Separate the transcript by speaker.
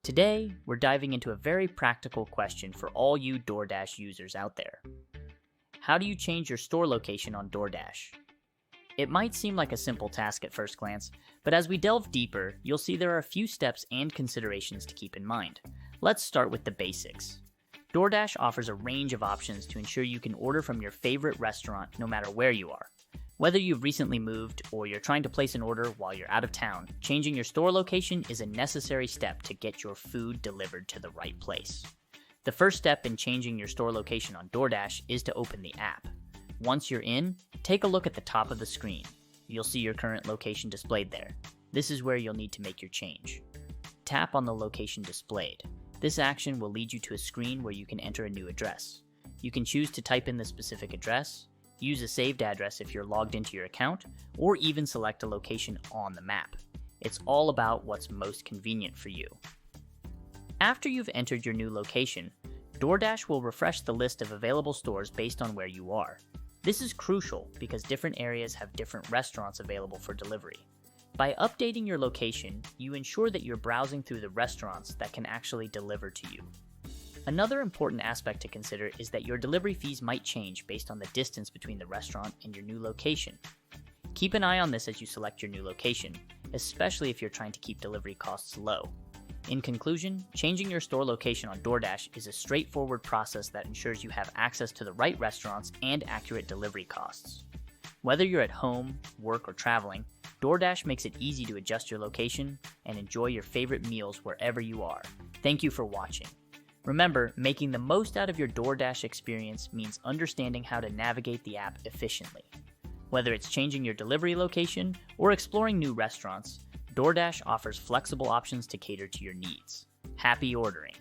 Speaker 1: Today, we're diving into a very practical question for all you DoorDash users out there. How do you change your store location on DoorDash? It might seem like a simple task at first glance, but as we delve deeper, you'll see there are a few steps and considerations to keep in mind. Let's start with the basics. DoorDash offers a range of options to ensure you can order from your favorite restaurant no matter where you are. Whether you've recently moved or you're trying to place an order while you're out of town, changing your store location is a necessary step to get your food delivered to the right place. The first step in changing your store location on DoorDash is to open the app. Once you're in, take a look at the top of the screen. You'll see your current location displayed there. This is where you'll need to make your change. Tap on the location displayed. This action will lead you to a screen where you can enter a new address. You can choose to type in the specific address, use a saved address if you're logged into your account, or even select a location on the map. It's all about what's most convenient for you. After you've entered your new location, DoorDash will refresh the list of available stores based on where you are. This is crucial because different areas have different restaurants available for delivery. By updating your location, you ensure that you're browsing through the restaurants that can actually deliver to you. Another important aspect to consider is that your delivery fees might change based on the distance between the restaurant and your new location. Keep an eye on this as you select your new location, especially if you're trying to keep delivery costs low. In conclusion, changing your store location on DoorDash is a straightforward process that ensures you have access to the right restaurants and accurate delivery costs. Whether you're at home, work, or traveling, DoorDash makes it easy to adjust your location and enjoy your favorite meals wherever you are. Thank you for watching. Remember, making the most out of your DoorDash experience means understanding how to navigate the app efficiently. Whether it's changing your delivery location or exploring new restaurants, DoorDash offers flexible options to cater to your needs. Happy ordering!